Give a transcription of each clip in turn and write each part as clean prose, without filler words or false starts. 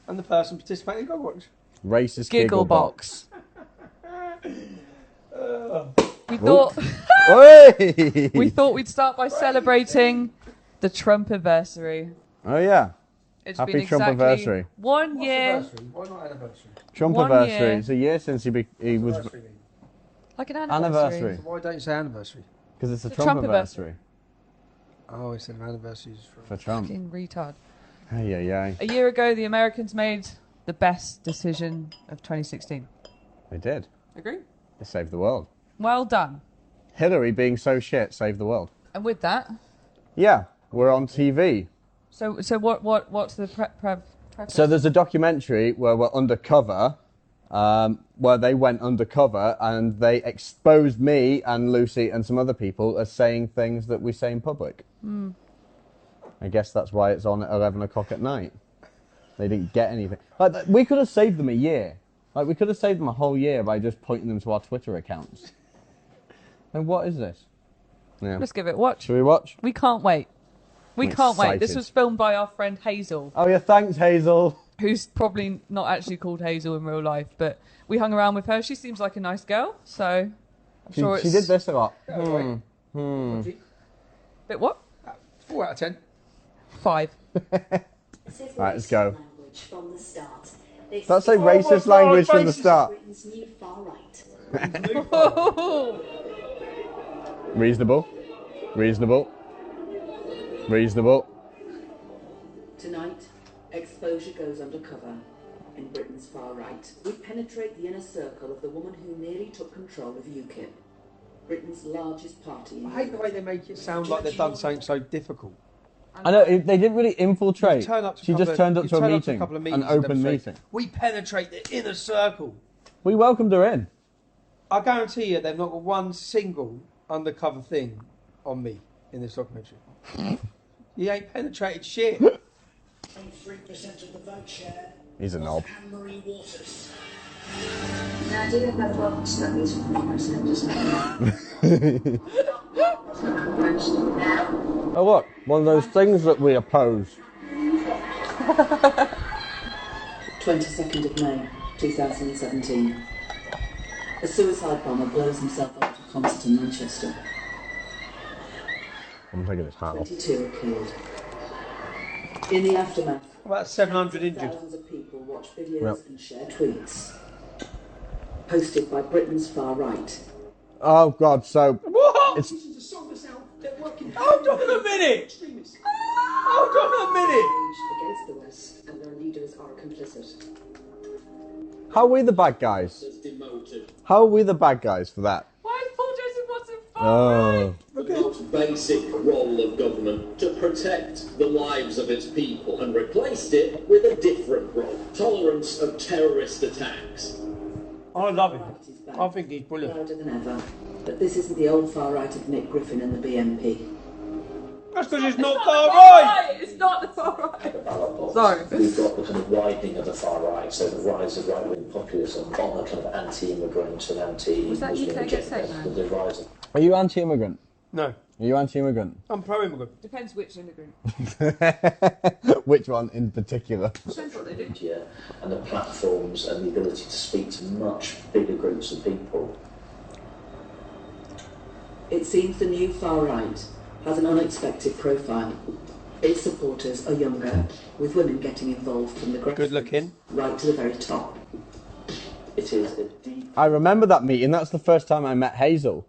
And the person participating in Gogwatch. Racist Giggle box. We thought we'd start by celebrating the Trump-iversary. Oh yeah. It's Happy been exactly Trump-iversary. 1 year. Why not anniversary? Trump-iversary. It's a year since he was... Like an anniversary. So why don't you say anniversary? Because it's a Trump-iversary. Oh, instead of anniversaries For Trump. Fucking retard. Ay. A year ago, the Americans made the best decision of 2016. They did. Agree? They saved the world. Well done. Hillary being so shit saved the world. And with that... Yeah, we're on TV. So what's the preface? So there's a documentary where we're undercover, where they went undercover and they exposed me and Lucy and some other people as saying things that we say in public. Mm. I guess that's why it's on at 11 o'clock at night. They didn't get anything. Like, we could have saved them a year. Like, we could have saved them a whole year by just pointing them to our Twitter accounts. And what is this? Yeah. Let's give it a watch. Shall we watch? We can't wait. We I'm can't wait. excited. This was filmed by our friend Hazel. Oh yeah, thanks Hazel. Who's probably not actually called Hazel in real life, but we hung around with her. She seems like a nice girl, so I'm sure it's... She did this a lot. Bit what? 4 out of 10. 5. Right, let's go. From the start. That's like racist language from the start. Britain's new far right. Reasonable. Tonight, exposure goes undercover in Britain's far right. We penetrate the inner circle of the woman who nearly took control of UKIP, Britain's largest party. I hate the way they make it sound like they've done something so difficult. I know, they didn't really infiltrate. She just turned up to a meeting, an open meeting. We penetrate the inner circle. We welcomed her in. I guarantee you they've not got one single undercover thing on me in this documentary. You ain't penetrated shit. 23% of the vote share. He's a knob. Anne-Marie Waters. Now, I do have work studies from 3%, just Oh look, one of those things that we oppose. 22nd of May, 2017. A suicide bomber blows himself up at a concert in Manchester. I'm taking this hat off. 22 are killed. In the aftermath, about 700 injured. Thousands of people watch videos and share tweets posted by Britain's far right. Oh God, so... What? It's... Hold on a minute! Hold on a minute! Against the West, and their leaders are complicit. How are we the bad guys? How are we the bad guys for that? Why is Paul Joseph Watson far Oh. The most basic role of government to protect the lives of its people and replaced it with a different role, tolerance of terrorist attacks. I love him. I think he's brilliant. Louder than ever, but this isn't the old far right of Nick Griffin and the BNP. That's because it's not far right! It's not the far right! Sorry. We've got the kind of widening of the far right, so the rise of right-wing populism on the kind of anti-immigrant and anti-Muslim agenda. The rise of... Are you anti-immigrant? No. Are you anti-immigrant? I'm pro-immigrant. Depends which immigrant. Which one in particular? Depends what they do. Yeah, and the platforms and the ability to speak to much bigger groups of people. It seems the new far right has an unexpected profile. Its supporters are younger, with women getting involved from the grassroots Good looking. right to the very top. It is a deep... I remember that meeting. That's the first time I met Hazel.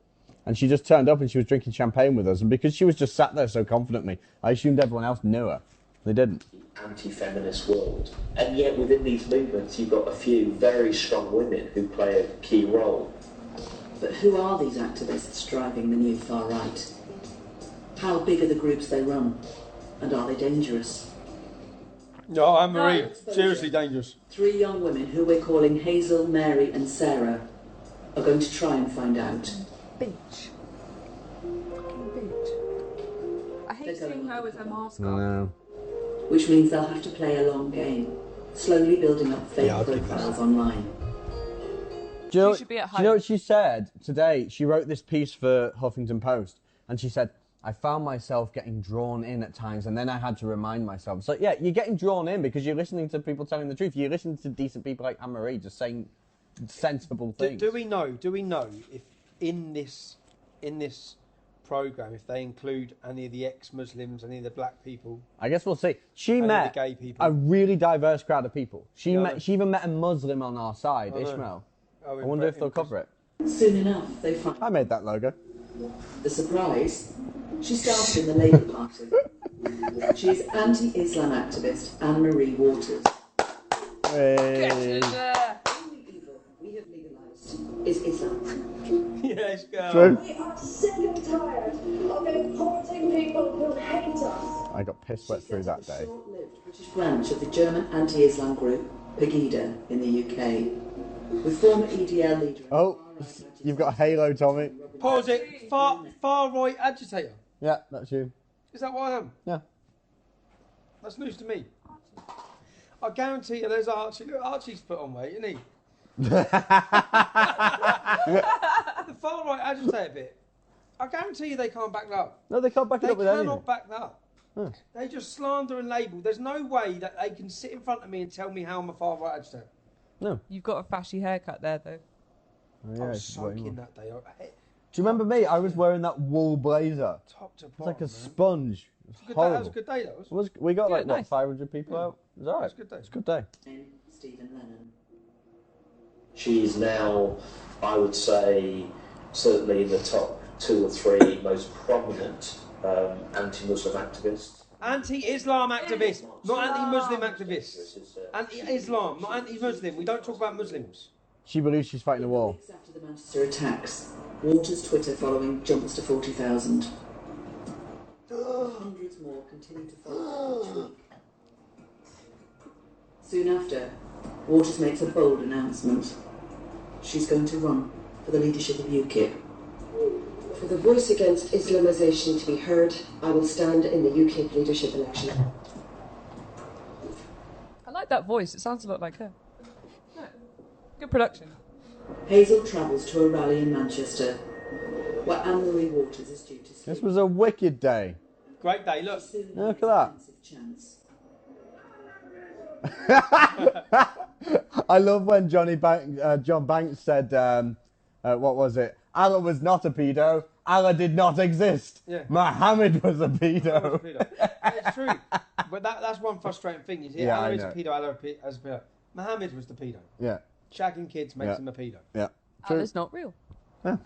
And she just turned up and she was drinking champagne with us. And because she was just sat there so confidently, I assumed everyone else knew her. They didn't. Anti-feminist world. And yet within these movements you've got a few very strong women who play a key role. But who are these activists driving the new far right? How big are the groups they run? And are they dangerous? No, Anne-Marie, seriously dangerous. 3 young women who we're calling Hazel, Mary and Sarah are going to try and find out. Beach. Fucking beach. I hate seeing her with her mask on. No. Which means they'll have to play a long game, slowly building up fake profiles online. Do you know, She should be at do you know home. what she said today? She wrote this piece for Huffington Post, and she said, I found myself getting drawn in at times, and then I had to remind myself. So yeah, you're getting drawn in because you're listening to people telling the truth. You're listening to decent people like Anne-Marie just saying sensible things. Do we know if in this program, if they include any of the ex-Muslims, any of the black people? I guess we'll see. She met the gay people. a really diverse crowd of people. She Yeah, she even met a Muslim on our side, I know. Ishmael. Oh, I wonder if they'll cover it. Soon enough, they find I made that logo. the surprise. She started in the Labour Party. She is anti-Islam activist Anne-Marie Waters. Hey. The only evil we have legalised is Islam. Yes, girl. True. We are sick and tired of importing people who hate us. I got piss wet through that day. A short-lived British branch of the German anti-Islam group Pegida in the UK, with former EDL leader. Oh, you've got a halo, Tommy. Pause it. Far right agitator. Yeah, that's you. Is that what I am? Yeah. That's news to me. I guarantee you, there's Archie. Look, Archie's put on weight, isn't he? The far right agitator bit. I guarantee you, they can't back that up. No, they can't back it They up with anything. cannot back that up. Huh. They just slander and label. There's no way that they can sit in front of me and tell me how I'm a far right agitator. No. You've got a fashy haircut there, though. Oh, yeah, I was it's way more. soaking that day. Do you remember me? I was wearing that wool blazer. Top to bottom. It's like a man. sponge. It was Good day. That horrible. was a good day, that was. We got like, Good, what, nice. 500 people out? It was alright. It was a good day. It's a good day. Stephen Lennon. She's now, I would say, certainly in the top 2 or 3 most prominent anti-Muslim activists. Anti-Islam activist, not anti-Muslim activist. Anti-Islam, not anti-Muslim. We don't talk about Muslims. She believes she's fighting a war. Weeks after the Manchester attacks, Waters' Twitter following jumps to 40,000. Hundreds more continue to follow each week. Soon after, Waters makes a bold announcement. She's going to run for the leadership of UKIP. For the voice against Islamisation to be heard, I will stand in the UKIP leadership election. I like that voice. It sounds a lot like her. Yeah. Good production. Hazel travels to a rally in Manchester, where Anne-Marie Waters is due to speak. This was a wicked day. Great day, look. Soon Look has at a that. massive chance. I love when John Banks said, what was it? Allah was not a pedo. Allah did not exist. Yeah. Muhammad was a pedo. It's true. But that's one frustrating thing. Is Yeah, Allah I is a know. pedo, Allah is a pedo. Muhammad was the pedo. Yeah, Shagging kids makes Yeah. him a pedo. yeah. Allah's not real. From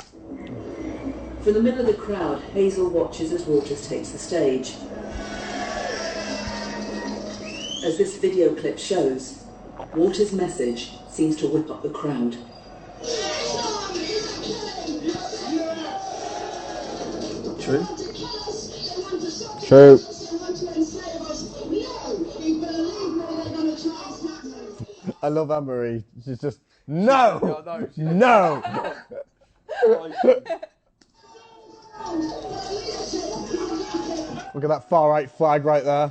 the middle of the crowd, Hazel watches as Waters takes the stage. As this video clip shows, Waters' message seems to whip up the crowd. True. True. I love Anne-Marie. She's just, no! Yeah, I know. No! Look at that far right flag right there.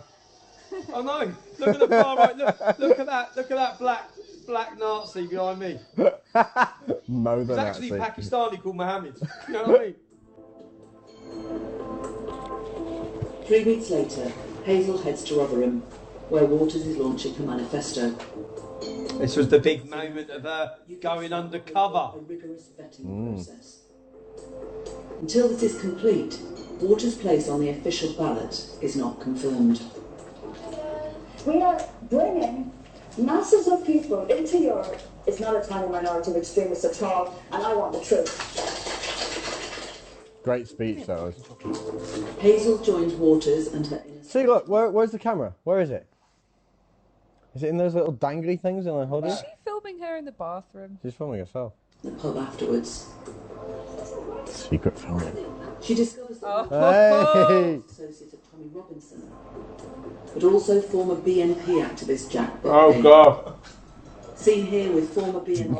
I know. Look at the far right. Look at that. Look at that black Nazi behind me. Mo the He's actually Nazi. Pakistani called Mohammed. You know what I mean? 3 weeks later, Hazel heads to Rotherham, where Waters is launching her manifesto. This was the big moment of her going undercover. A rigorous vetting process. Until this is complete, Waters' place on the official ballot is not confirmed. We are bringing masses of people into Europe. It's not a tiny minority of extremists at all, and I want the truth. Great speech, that was. Hazel joins Waters and her inner See, look, where's the camera? Where is it? Is it in those little dangly things in the hoodie? Is she filming her in the bathroom? She's filming herself. the pub afterwards. Secret filming. She discovers that Hey! associate of Tommy Robinson, but also former BNP activist Jack Buckby. Oh, God. Seen here with former BNP.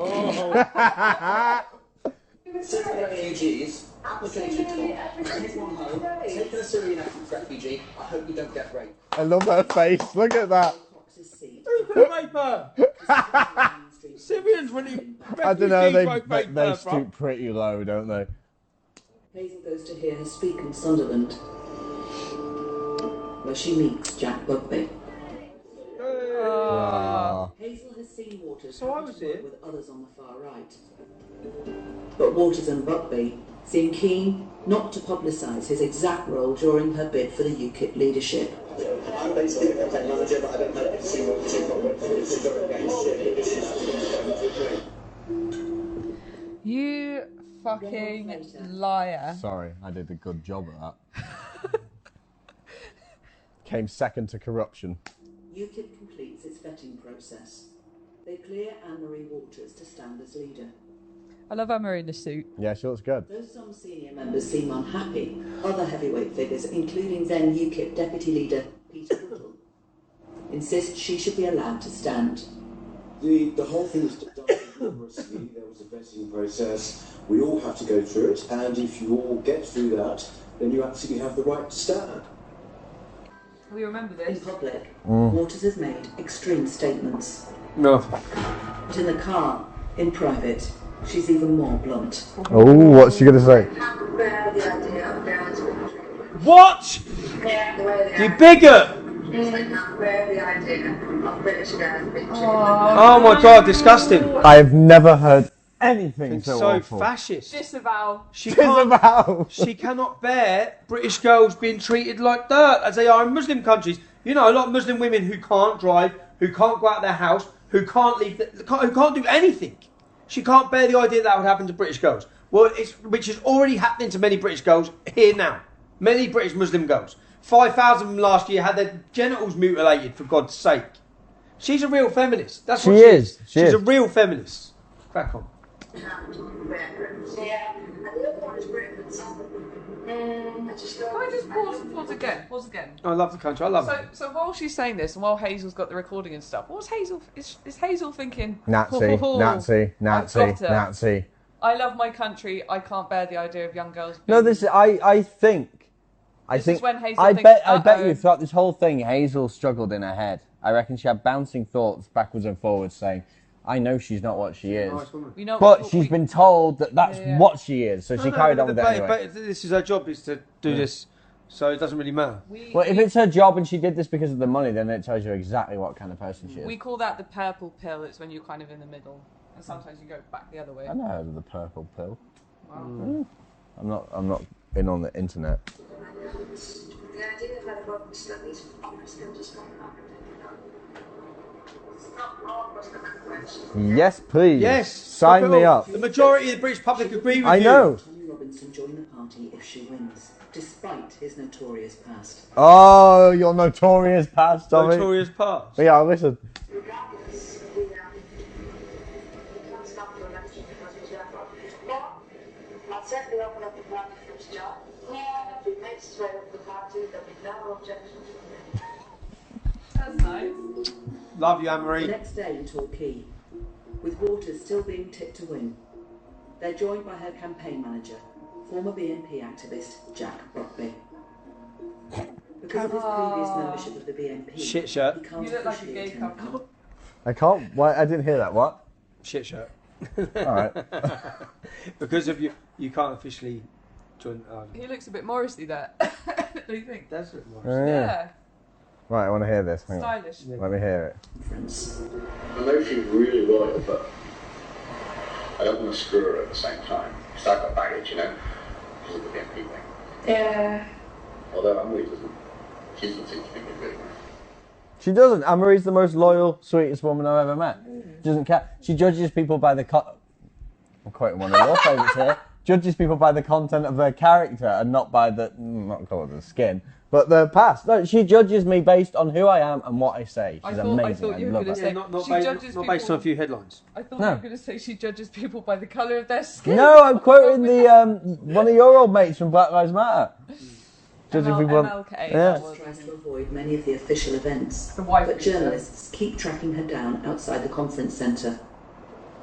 Refugees, application form, anyone home, taking a Syrian refugee, I hope you don't get raped. I love her face. Look at that. Cox's seat. Who could rape her? Syrians, when he I don't know. They rape her, they bro. stoop pretty low, don't they? Hazel goes to hear her speak in Sunderland, where she meets Jack Buckby. Hazel has seen Waters work with others on the far right. But Waters and Buckby seem keen not to publicise his exact role during her bid for the UKIP leadership. I'm basically the campaign manager, but I don't know too much You fucking liar. Sorry, I did a good job at that. Came second to corruption. UKIP completes its vetting process. They clear Anne-Marie Waters to stand as leader. I love Emma in the suit. Yeah, she looks good. Though some senior members seem unhappy, other heavyweight figures, including then UKIP deputy leader Peter Whittle, insist she should be allowed to stand. The whole thing was done rigorously. There was a vetting process. We all have to go through it, and if you all get through that, then you absolutely have the right to stand. We remember In this. public, Waters has made extreme statements. No. But in the car, in private, she's even more blunt. Oh, what's she going to say? What? You bigot! Oh my god, disgusting. I have never heard anything so awful. Fascist. Disavow. She cannot bear British girls being treated like dirt as they are in Muslim countries. You know, a lot of Muslim women who can't drive, who can't go out their house, who can't leave, who can't do anything. She can't bear the idea that would happen to British girls. Well, which is already happening to many British girls here now. Many British Muslim girls. 5,000 of them last year had their genitals mutilated, for God's sake. She's a real feminist. That's what she is. She's a real feminist. Crack on. Can I just pause again? I love the country. I love it. So while she's saying this, and while Hazel's got the recording and stuff, what's Hazel? Is Hazel thinking? Nazi, Nazi, Nazi, Nazi. I love my country. I can't bear the idea of young girls. No, this is. I think. This is when Hazel I thinks, bet you throughout this whole thing, Hazel struggled in her head. I reckon she had bouncing thoughts backwards and forwards, saying, "I know she's not what she is." You know, but she's been told that that's what she is, so she carried on with it anyway. But this is her job, is to do this, so it doesn't really matter. Well, if it's her job and she did this because of the money, then it tells you exactly what kind of person she is. We call that the purple pill. It's when you're kind of in the middle, and sometimes you go back the other way. I know heard of the purple pill. Wow. I'm not in on the internet. The idea that about studies can just come up. It's not all Muslim convention. Yes, please. Yes. Sign me up. The majority of the British public agree with you. I know. Tommy Robinson joined the party if she wins, despite his notorious past. Oh, your notorious past, Tommy. Notorious past. Yeah, listen. Regardless, we can't stop the election because we have but I'll certainly open up the party for his job. Yeah, if he makes his way up the party, there'll be no objection. That's nice. Love you, Anne-Marie. The next day in Torquay, with Waters still being tipped to win, they're joined by her campaign manager, former BNP activist Jack Buckby. Because of his previous membership of the BNP, Shit shirt. he can't You look like a officially gay attend couple. I can't. Why? I didn't hear that. What? Shit shirt. All right. Because of you can't officially join. He looks a bit Morrissey there. Do you think? That's it, Morris. Yeah. Right, I want to hear this. Hang on. Stylish. Let me hear it. I know she's really loyal, but I don't want to screw her at the same time. She's like got baggage, you know? She's a good BNP thing. Yeah. Although Emily doesn't. She doesn't seem to think it's big. She doesn't. Anne-Marie's the most loyal, sweetest woman I've ever met. She doesn't care. She judges people by the I'm quoting one of your favourites here. Judges people by the content of their character and not by the, not call it the skin, but the past. No, she judges me based on who I am and what I say. She's amazing. I thought you were love going her. to say Not based on a few headlines. I thought you were going to say she judges people by the colour of their skin. No, I'm quoting the one of your old mates from Black Lives Matter. Judging people. MLK. Yeah. tries to avoid many of the official events, The wife but beater. journalists keep tracking her down outside the conference centre.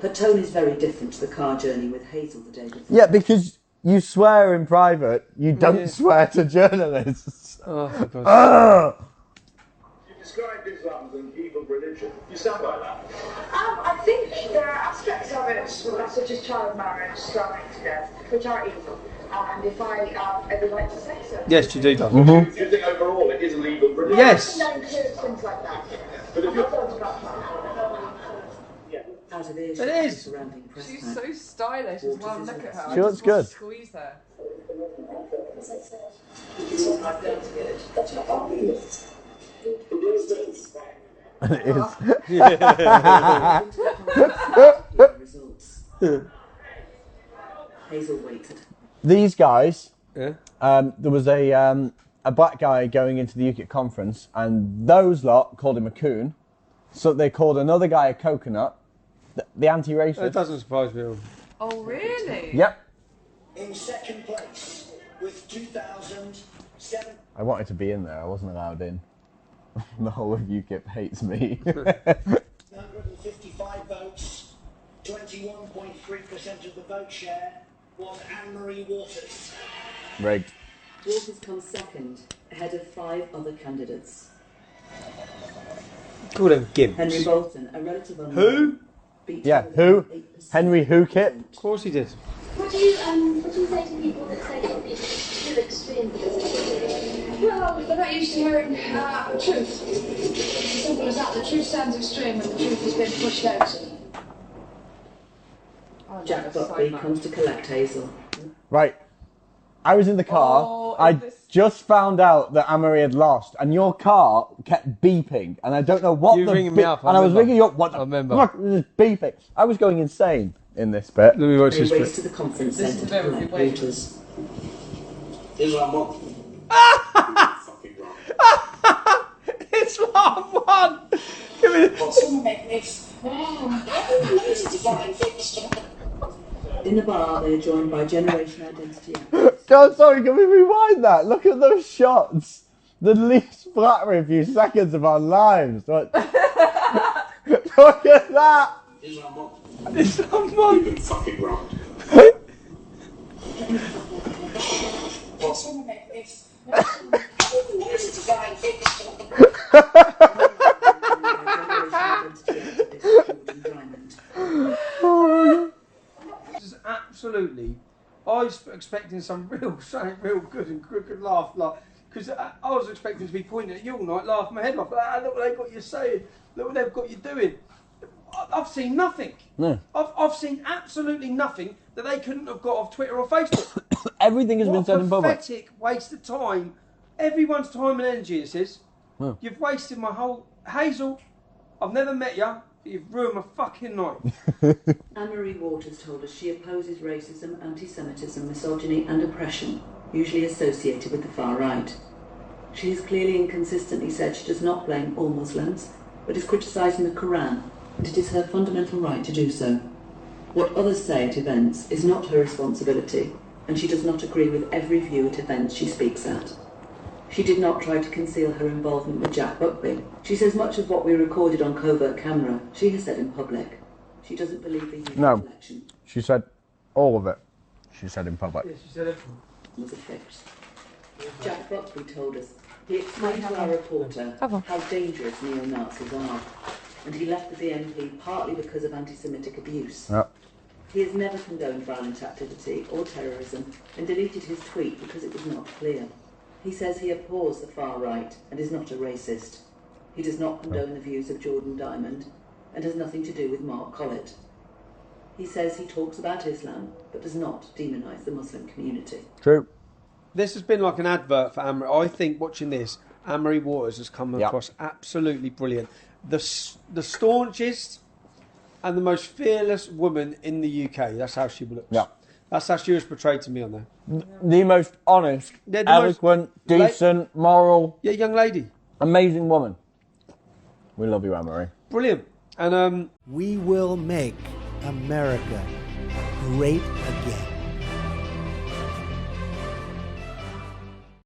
Her tone is very different to the car journey with Hazel the day before. Yeah, because you swear in private, you don't swear to journalists. Oh, for God's You described Islam as an evil religion. You stand by that? I think there are aspects of it, such as child marriage, starving to death, which are evil. And if I ever like to say so. Yes, you do, Doug. Do you think overall it is a legal religion? Yes. That includes things like that. But if you're... Out of earshot It of is. the surrounding press She's pack, so stylish as well. Look at her. She looks good. Squeeze her. That's not obvious. It is. results. Hazel waited. These guys, Yeah. there was a black guy going into the UKIP conference, and those lot called him a coon, so they called another guy a coconut, the anti-racist. It doesn't surprise me at all. Oh, really? Yep. In second place with 2,007. I wanted to be in there, I wasn't allowed in. The whole of UKIP hates me. 155 votes, 21.3% of the vote share was Anne-Marie Waters. Rigged. Waters comes second, ahead of 5 other candidates. Call them gimps. Henry Bolton, a relative unknown. Who? beat Yeah, her who? with 8%. Henry Hookip. Of course he did. What do you say to people that say that it's too extreme for this? Well, they're not used to hearing truth. Simple as that. The truth sounds extreme when the truth has been pushed out. Jack Buckby comes to collect Hazel. Right. I was in the car. Oh, I is this- just found out that Anne-Marie had lost, and your car kept beeping, and I don't know what You the ringing me up, I and I was remember. ringing you up. What the I remember. fuck was this beeping? I was going insane in this bit. Let me watch They this race bit. to the conference This is centre to very collect wait. Waters. Here's what I want. Fucking wrong. Islam won! Give me the... Someone make this. In the bar, they are joined by Generation Identity activists. God, sorry, can we rewind that? Look at those shots. The least flattering few seconds of our lives. Look, Look at that. Here's what I want. Islam won! You've been fucking wrong. Someone make this. This is absolutely... I was expecting something real good and good laugh. Because I was expecting to be pointing at you all night, laughing my head off. Look what they've got you saying. Look what they've got you doing. I've seen nothing. No. I've seen absolutely nothing that they couldn't have got off Twitter or Facebook. Everything has been said in public. Pathetic waste of time. Everyone's time and energy, this is. Yeah. You've wasted my whole... Hazel, I've never met you, but you've ruined my fucking night. Anne-Marie Waters told us she opposes racism, anti-Semitism, misogyny and oppression, usually associated with the far right. She has clearly and consistently said she does not blame all Muslims, but is criticising the Quran, and it is her fundamental right to do so. What others say at events is not her responsibility, and she does not agree with every view at events she speaks at. She did not try to conceal her involvement with Jack Buckby. She says much of what we recorded on covert camera, she has said in public. She doesn't believe the No. election She said all of it. She said in public. Yes, you said it. was a fix. Jack Buckby told us he explained to our reporter how dangerous neo-Nazis are, and he left the BNP partly because of anti-Semitic abuse. Yep. He has never condoned violent activity or terrorism and deleted his tweet because it was not clear. He says he abhors the far right and is not a racist. He does not condone the views of Jordan Diamond and has nothing to do with Mark Collett. He says he talks about Islam but does not demonise the Muslim community. True. This has been like an advert for Anne-Marie. I think watching this, Anne-Marie Waters has come across absolutely brilliant. The staunchest and the most fearless woman in the UK. That's how she looks. Yeah. That's how she was portrayed to me on there. The most honest, Yeah, the eloquent, decent, moral, Yeah, young lady. amazing woman. We love you, Anne-Marie. Brilliant. And We will make America great again.